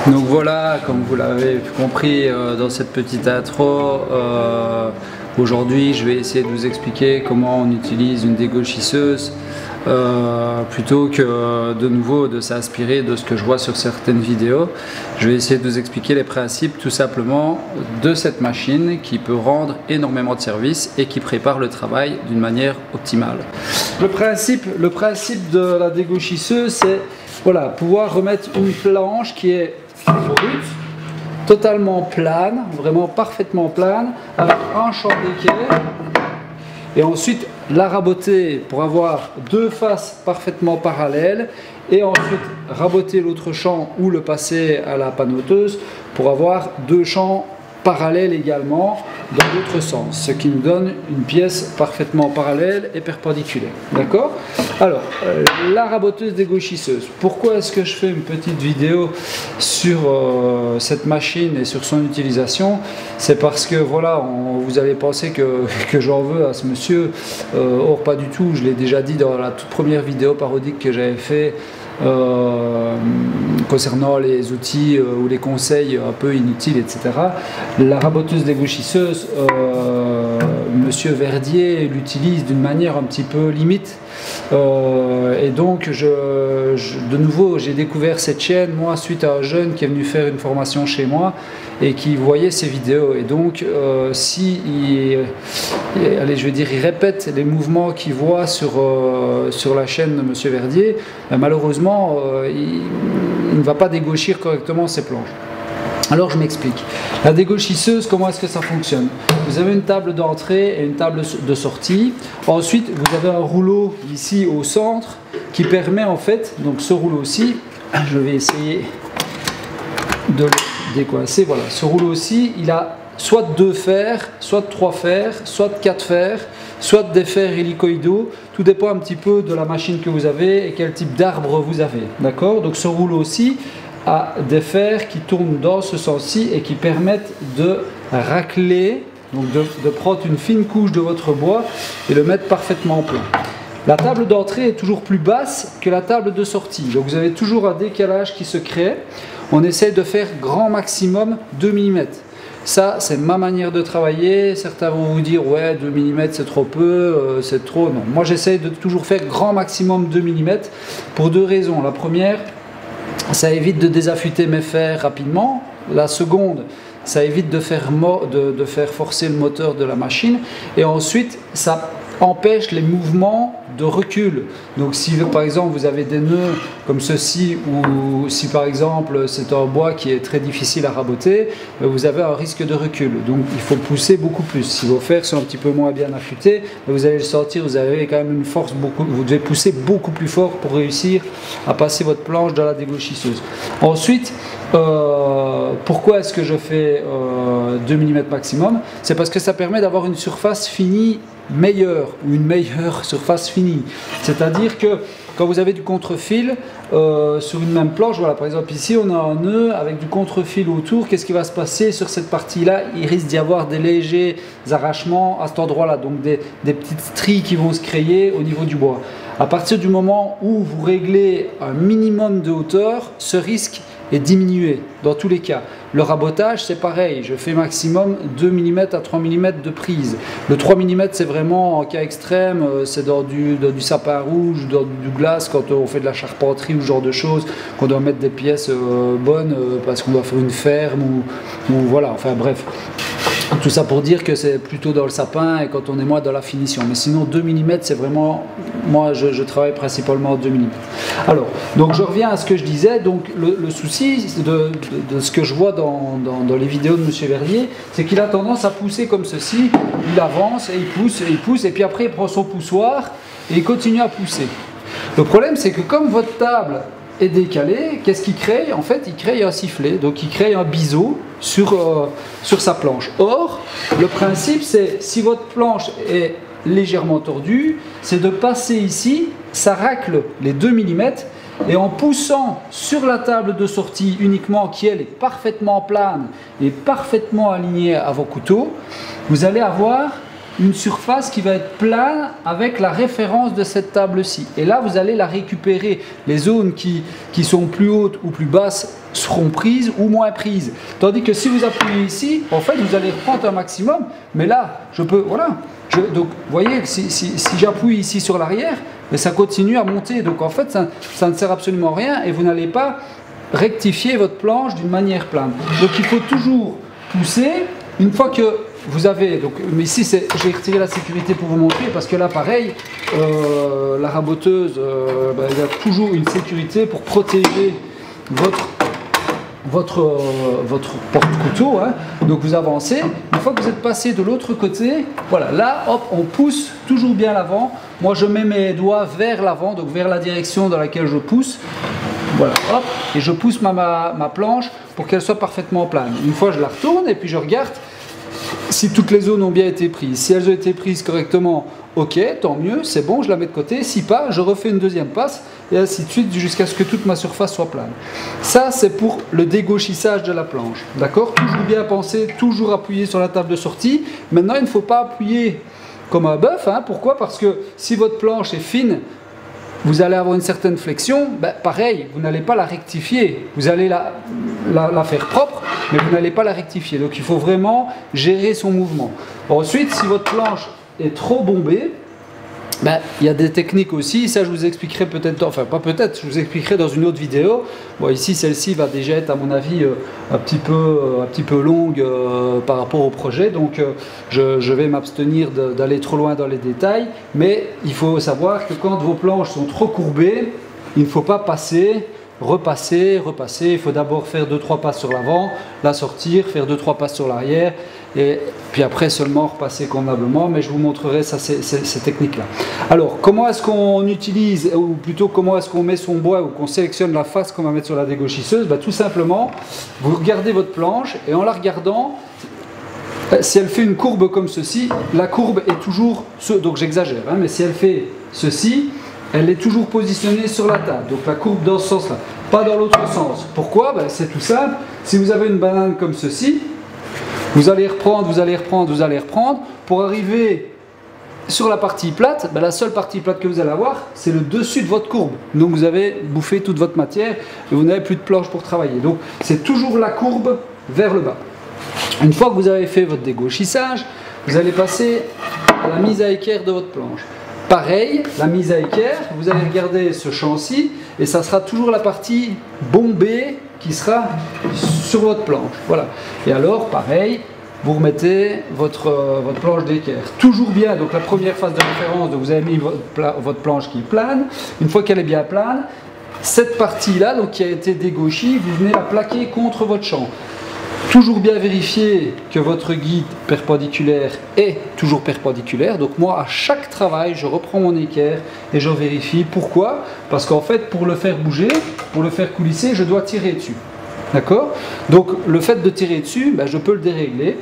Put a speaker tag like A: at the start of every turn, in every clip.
A: Donc voilà, comme vous l'avez compris dans cette petite intro, aujourd'hui je vais essayer de vous expliquer comment on utilise une dégauchisseuse plutôt que de nouveau de s'inspirer de ce que je vois sur certaines vidéos. Je vais essayer de vous expliquer les principes tout simplement de cette machine qui peut rendre énormément de services et qui prépare le travail d'une manière optimale. Le principe de la dégauchisseuse, c'est voilà, pouvoir remettre une planche qui est brute, totalement plane, vraiment parfaitement plane, avec un champ d'équerre, et ensuite la raboter pour avoir deux faces parfaitement parallèles, et ensuite raboter l'autre champ ou le passer à la panoteuse pour avoir deux champs parallèles également dans l'autre sens, ce qui nous donne une pièce parfaitement parallèle et perpendiculaire. D'accord? Alors, la raboteuse dégauchisseuse. Pourquoi est-ce que je fais une petite vidéo sur cette machine et sur son utilisation? C'est parce que voilà, vous allez penser que j'en veux à ce monsieur. Or, pas du tout. Je l'ai déjà dit dans la toute première vidéo parodique que j'avais fait concernant les outils ou les conseils un peu inutiles, etc. La raboteuse dégauchisseuse, monsieur Verdier l'utilise d'une manière un petit peu limite. Et donc de nouveau j'ai découvert cette chaîne moi suite à un jeune qui est venu faire une formation chez moi et qui voyait ces vidéos, et donc si allez, je vais dire, il répète les mouvements qu'il voit sur la chaîne de monsieur Verdier, malheureusement il ne va pas dégauchir correctement ses planches. Alors je m'explique. La dégauchisseuse, comment est-ce que ça fonctionne? Vous avez une table d'entrée et une table de sortie. Ensuite, vous avez un rouleau ici au centre qui permet en fait, donc ce rouleau-ci, je vais essayer de le décoincer. Voilà, ce rouleau-ci, il a soit 2 fers, soit 3 fers, soit 4 fers, soit des fers hélicoïdaux. Tout dépend un petit peu de la machine que vous avez et quel type d'arbre vous avez. D'accord? Donc ce rouleau-ci à des fers qui tournent dans ce sens-ci et qui permettent de racler, donc de prendre une fine couche de votre bois et le mettre parfaitement plat. La table d'entrée est toujours plus basse que la table de sortie, donc vous avez toujours un décalage qui se crée. On essaie de faire grand maximum 2 mm. Ça, c'est ma manière de travailler. Certains vont vous dire, ouais, 2 mm c'est trop peu, c'est trop. Non, moi j'essaie de toujours faire grand maximum 2 mm pour 2 raisons. La première, ça évite de désaffûter mes fers rapidement. La seconde, ça évite de faire forcer le moteur de la machine. Et ensuite, ça empêche les mouvements de recul. Donc si par exemple vous avez des nœuds comme ceci, ou si par exemple c'est un bois qui est très difficile à raboter, vous avez un risque de recul. Donc il faut pousser beaucoup plus. Si vos fers sont un petit peu moins bien affûtés, vous allez le sentir, vous avez quand même une force vous devez pousser beaucoup plus fort pour réussir à passer votre planche dans la dégauchisseuse. Ensuite, pourquoi est-ce que je fais 2 mm maximum? C'est parce que ça permet d'avoir une surface finie meilleure, ou une meilleure surface finie. C'est-à-dire que quand vous avez du contre-fil sur une même planche, voilà, par exemple ici on a un nœud avec du contre-fil autour, qu'est-ce qui va se passer sur cette partie-là? Il risque d'y avoir des légers arrachements à cet endroit-là, donc des petites stries qui vont se créer au niveau du bois. À partir du moment où vous réglez un minimum de hauteur, ce risque est diminué dans tous les cas. Le rabotage, c'est pareil, je fais maximum 2 mm à 3 mm de prise. Le 3 mm, c'est vraiment en cas extrême, c'est dans du sapin rouge, dans du glace, quand on fait de la charpenterie ou ce genre de choses, qu'on doit mettre des pièces bonnes parce qu'on doit faire une ferme ou voilà, enfin bref. Tout ça pour dire que c'est plutôt dans le sapin et quand on est moins dans la finition. Mais sinon 2 mm c'est vraiment, moi je travaille principalement 2 mm. Alors, donc je reviens à ce que je disais. Donc le souci de ce que je vois dans les vidéos de monsieur Verdier, c'est qu'il a tendance à pousser comme ceci. Il avance et il pousse et puis après il prend son poussoir et il continue à pousser. Le problème c'est que comme votre table est décalé, qu'est-ce qu'il crée? En fait, il crée un sifflet, donc il crée un biseau sur sa planche. Or, le principe, c'est si votre planche est légèrement tordue, c'est de passer ici, ça racle les 2 mm, et en poussant sur la table de sortie uniquement, qui elle est parfaitement plane et parfaitement alignée à vos couteaux, vous allez avoir une surface qui va être plane avec la référence de cette table-ci. Et là, vous allez la récupérer. Les zones qui sont plus hautes ou plus basses seront prises ou moins prises. Tandis que si vous appuyez ici, en fait, vous allez reprendre un maximum. Mais là, je peux, voilà. Donc, vous voyez, si j'appuie ici sur l'arrière, mais ça continue à monter. Donc, en fait, ça ne sert absolument à rien et vous n'allez pas rectifier votre planche d'une manière plane. Donc, il faut toujours pousser. Une fois que vous avez, donc, mais ici j'ai retiré la sécurité pour vous montrer parce que là pareil, la raboteuse, il y a toujours une sécurité pour protéger votre porte-couteau, hein. Donc vous avancez, une fois que vous êtes passé de l'autre côté, voilà, là hop, on pousse toujours bien l'avant. Moi je mets mes doigts vers l'avant, donc vers la direction dans laquelle je pousse. Voilà, hop, et je pousse ma planche pour qu'elle soit parfaitement plane. Une fois, je la retourne et puis je regarde si toutes les zones ont bien été prises. Si elles ont été prises correctement, ok, tant mieux, c'est bon, je la mets de côté. Si pas, je refais une deuxième passe et ainsi de suite jusqu'à ce que toute ma surface soit plane. Ça, c'est pour le dégauchissage de la planche. D'accord? Toujours bien penser, toujours appuyer sur la table de sortie. Maintenant, il ne faut pas appuyer comme un bœuf. Hein. Pourquoi? Parce que si votre planche est fine, vous allez avoir une certaine flexion, pareil, vous n'allez pas la rectifier. Vous allez la faire propre, mais vous n'allez pas la rectifier. Donc il faut vraiment gérer son mouvement. Ensuite, si votre planche est trop bombée, il y a des techniques aussi. Ça, je vous expliquerai peut-être, enfin pas peut-être, je vous expliquerai dans une autre vidéo. Bon, ici, celle-ci va déjà être, à mon avis, un petit peu longue par rapport au projet. Donc, je vais m'abstenir d'aller trop loin dans les détails. Mais il faut savoir que quand vos planches sont trop courbées, il ne faut pas passer, repasser. Il faut d'abord faire 2-3 passes sur l'avant, la sortir, faire 2-3 passes sur l'arrière. Et puis après seulement repasser convenablement, mais je vous montrerai ça, ces techniques-là. Alors, comment est-ce qu'on utilise, ou plutôt comment est-ce qu'on met son bois ou qu'on sélectionne la face qu'on va mettre sur la dégauchisseuse? Tout simplement, vous regardez votre planche et en la regardant, si elle fait une courbe comme ceci, la courbe est toujours, donc j'exagère, hein, mais si elle fait ceci, elle est toujours positionnée sur la table. Donc la courbe dans ce sens-là, pas dans l'autre sens. Pourquoi? C'est tout simple. Si vous avez une banane comme ceci, vous allez reprendre, pour arriver sur la partie plate, la seule partie plate que vous allez avoir, c'est le dessus de votre courbe. Donc vous avez bouffé toute votre matière et vous n'avez plus de planche pour travailler. Donc c'est toujours la courbe vers le bas. Une fois que vous avez fait votre dégauchissage, vous allez passer à la mise à équerre de votre planche. Pareil, la mise à équerre, vous allez regarder ce champ-ci et ça sera toujours la partie bombée qui sera sur votre planche. Voilà. Et alors, pareil, vous remettez votre planche d'équerre. Toujours bien, donc la première phase de référence, vous avez mis votre planche qui est plane. Une fois qu'elle est bien plane, cette partie-là, donc qui a été dégauchie, vous venez la plaquer contre votre champ. Toujours bien vérifier que votre guide perpendiculaire est toujours perpendiculaire. Donc moi, à chaque travail, je reprends mon équerre et je vérifie. Pourquoi? Parce qu'en fait, pour le faire bouger, pour le faire coulisser, je dois tirer dessus. D'accord? Donc le fait de tirer dessus, je peux le dérégler.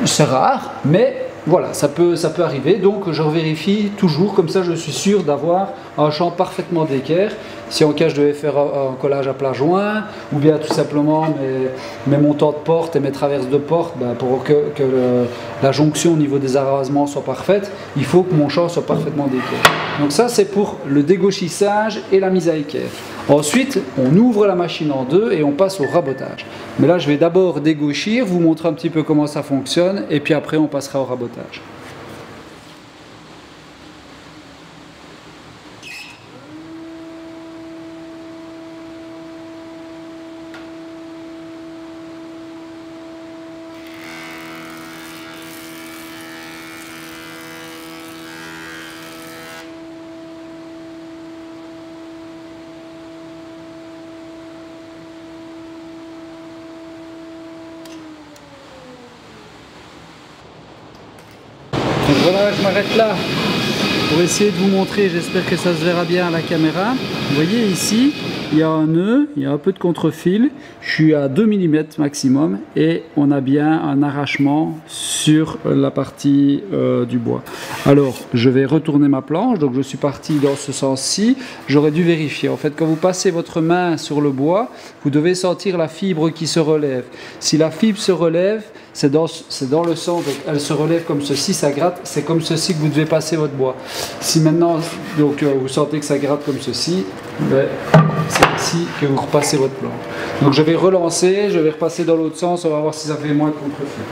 A: C'est rare, mais voilà, ça peut arriver. Donc je vérifie toujours, comme ça je suis sûr d'avoir un champ parfaitement d'équerre. Si en cas je devais faire un collage à plat joint, ou bien tout simplement mes montants de porte et mes traverses de porte, pour que la jonction au niveau des arrosements soit parfaite, il faut que mon champ soit parfaitement d'équerre. Donc ça c'est pour le dégauchissage et la mise à équerre. Ensuite, on ouvre la machine en deux et on passe au rabotage. Mais là je vais d'abord dégauchir, vous montrer un petit peu comment ça fonctionne, et puis après on passera au rabotage. Donc voilà, je m'arrête là pour essayer de vous montrer, j'espère que ça se verra bien à la caméra. Vous voyez ici, il y a un nœud, il y a un peu de contre-fil, je suis à 2 mm maximum et on a bien un arrachement sur la partie du bois. Alors je vais retourner ma planche, donc je suis parti dans ce sens-ci, j'aurais dû vérifier. En fait, quand vous passez votre main sur le bois, vous devez sentir la fibre qui se relève. Si la fibre se relève, c'est dans le sens, donc elle se relève comme ceci, ça gratte, c'est comme ceci que vous devez passer votre bois. Si maintenant donc, vous sentez que ça gratte comme ceci, ben, c'est ici que vous repassez votre planche. Donc je vais relancer, je vais repasser dans l'autre sens, on va voir si ça fait moins de contre-fil.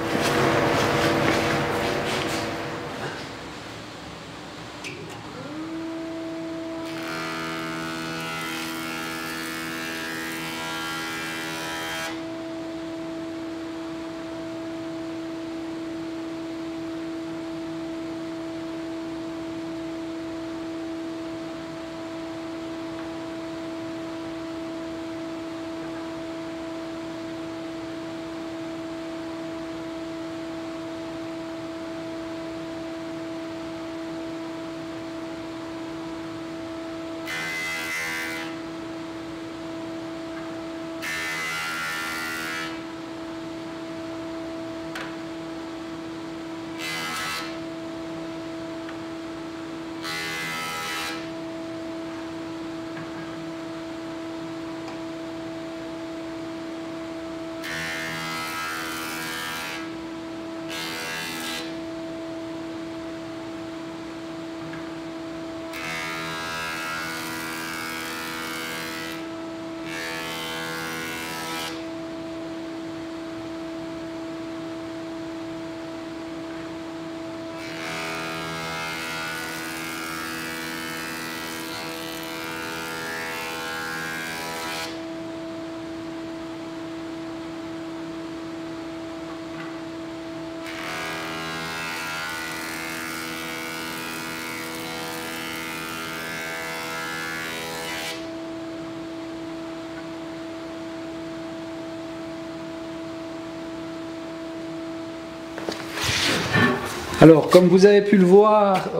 A: Alors, comme vous avez pu le voir,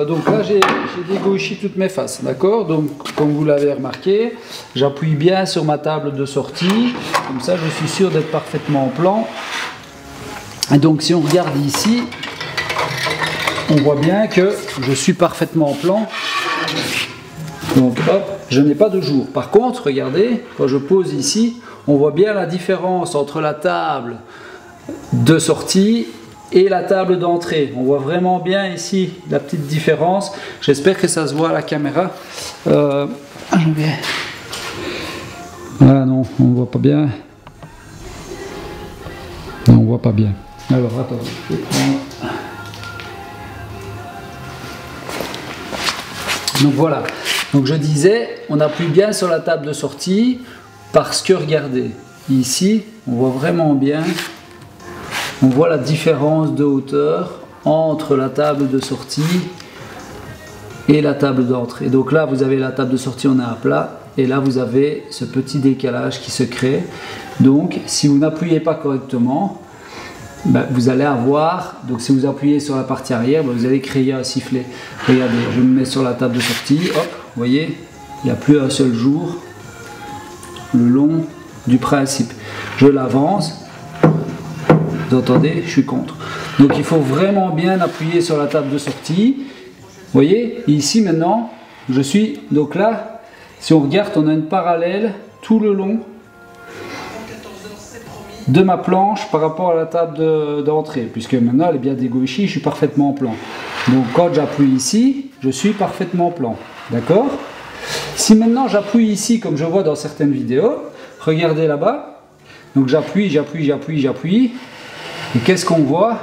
A: donc là j'ai dégauché toutes mes faces, d'accord? Donc, comme vous l'avez remarqué, j'appuie bien sur ma table de sortie, comme ça je suis sûr d'être parfaitement en plan. Et donc, si on regarde ici, on voit bien que je suis parfaitement en plan. Donc, hop, je n'ai pas de jour. Par contre, regardez, quand je pose ici, on voit bien la différence entre la table de sortie et la table d'entrée. On voit vraiment bien ici la petite différence. J'espère que ça se voit à la caméra. Ah non, on ne voit pas bien. Non, on voit pas bien. Alors, attends. Donc voilà. Donc je disais, on appuie bien sur la table de sortie parce que regardez, ici, on voit vraiment bien. On voit la différence de hauteur entre la table de sortie et la table d'entrée. Donc là, vous avez la table de sortie, on est à plat. Et là, vous avez ce petit décalage qui se crée. Donc, si vous n'appuyez pas correctement, ben, vous allez avoir... Donc, si vous appuyez sur la partie arrière, ben, vous allez créer un sifflet. Regardez, je me mets sur la table de sortie. Hop, vous voyez, il n'y a plus un seul jour le long du principe. Je l'avance. Vous entendez, je suis contre. Donc il faut vraiment bien appuyer sur la table de sortie. Vous voyez, et ici maintenant, je suis... Donc là, si on regarde, on a une parallèle tout le long de ma planche par rapport à la table d'entrée. Puisque maintenant, elle est bien dégauchée, je suis parfaitement en plan. Donc quand j'appuie ici, je suis parfaitement en plan. D'accord? Si maintenant j'appuie ici, comme je vois dans certaines vidéos, regardez là-bas. Donc j'appuie. Et qu'est-ce qu'on voit?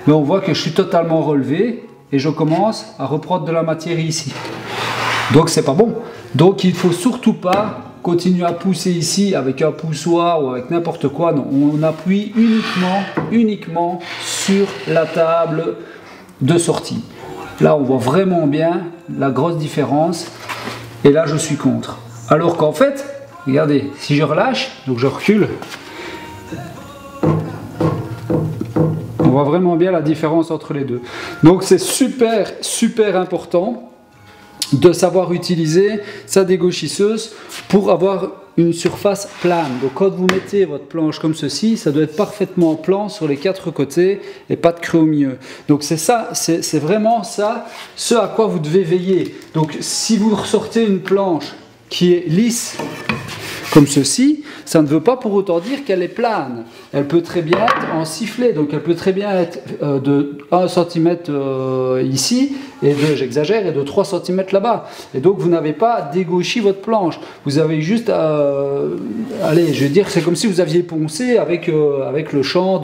A: Ben, on voit que je suis totalement relevé et je commence à reprendre de la matière ici. Donc c'est pas bon. Donc il ne faut surtout pas continuer à pousser ici avec un poussoir ou avec n'importe quoi. Non, on appuie uniquement sur la table de sortie. Là on voit vraiment bien la grosse différence et là je suis contre. Alors qu'en fait, regardez, si je relâche, donc je recule, on voit vraiment bien la différence entre les deux. Donc c'est super important de savoir utiliser sa dégauchisseuse pour avoir une surface plane. Donc quand vous mettez votre planche comme ceci, ça doit être parfaitement plan sur les 4 côtés et pas de creux au milieu. Donc c'est ça, c'est vraiment ça, ce à quoi vous devez veiller. Donc si vous ressortez une planche qui est lisse comme ceci, ça ne veut pas pour autant dire qu'elle est plane. Elle peut très bien être en sifflet, donc elle peut très bien être de 1 cm ici, et de, j'exagère, et de 3 cm là-bas. Et donc vous n'avez pas dégauchi votre planche. Vous avez juste, allez, je veux dire, c'est comme si vous aviez poncé avec le champ,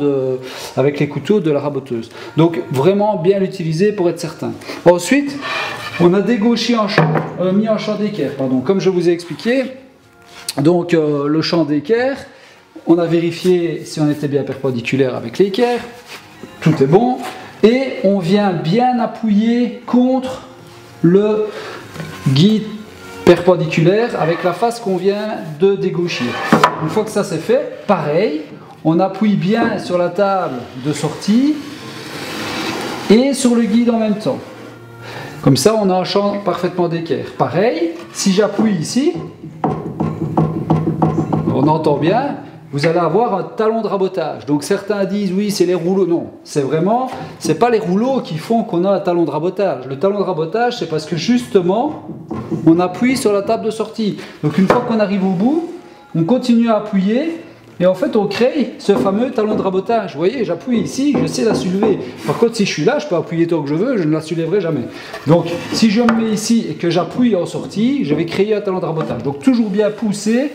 A: avec les couteaux de la raboteuse. Donc vraiment bien l'utiliser pour être certain. Ensuite, on a dégauchi mis en champ d'équerre, pardon, comme je vous ai expliqué. Donc le champ d'équerre, on a vérifié si on était bien perpendiculaire avec l'équerre, tout est bon, et on vient bien appuyer contre le guide perpendiculaire avec la face qu'on vient de dégauchir. Une fois que ça c'est fait, pareil, on appuie bien sur la table de sortie et sur le guide en même temps. Comme ça on a un champ parfaitement d'équerre. Pareil, si j'appuie ici, on entend bien, vous allez avoir un talon de rabotage. Donc certains disent oui c'est les rouleaux, non, c'est pas les rouleaux qui font qu'on a un talon de rabotage. Le talon de rabotage c'est parce que justement on appuie sur la table de sortie. Donc une fois qu'on arrive au bout, on continue à appuyer et en fait on crée ce fameux talon de rabotage. Vous voyez, j'appuie ici, je sais la soulever. Par contre si je suis là, je peux appuyer tant que je veux, je ne la soulèverai jamais. Donc si je me mets ici et que j'appuie en sortie, je vais créer un talon de rabotage. Donc toujours bien pousser,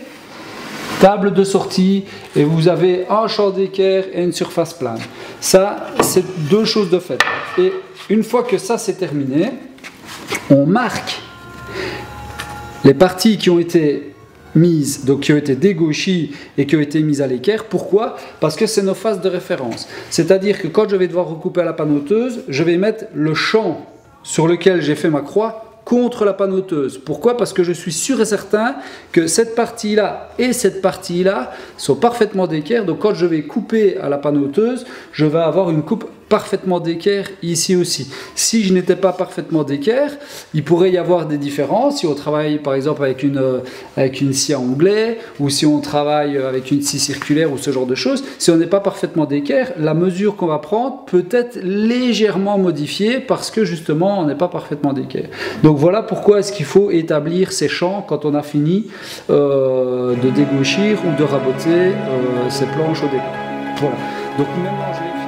A: table de sortie, et vous avez un champ d'équerre et une surface plane. Ça, c'est 2 choses de fait. Et une fois que ça c'est terminé, on marque les parties qui ont été mises, donc qui ont été dégauchies et qui ont été mises à l'équerre. Pourquoi? Parce que c'est nos faces de référence. C'est-à-dire que quand je vais devoir recouper à la panoteuse, je vais mettre le champ sur lequel j'ai fait ma croix contre la panoteuse. Pourquoi? Parce que je suis sûr et certain que cette partie-là et cette partie-là sont parfaitement d'équerre. Donc quand je vais couper à la panoteuse, je vais avoir une coupe parfaitement d'équerre ici aussi. Si je n'étais pas parfaitement d'équerre, il pourrait y avoir des différences. Si on travaille par exemple avec une scie à onglet, ou si on travaille avec une scie circulaire ou ce genre de choses, si on n'est pas parfaitement d'équerre, la mesure qu'on va prendre peut être légèrement modifiée parce que justement on n'est pas parfaitement d'équerre. Donc voilà pourquoi est-ce qu'il faut établir ces champs quand on a fini de dégauchir ou de raboter ces planches au départ. Voilà. Donc maintenant je vais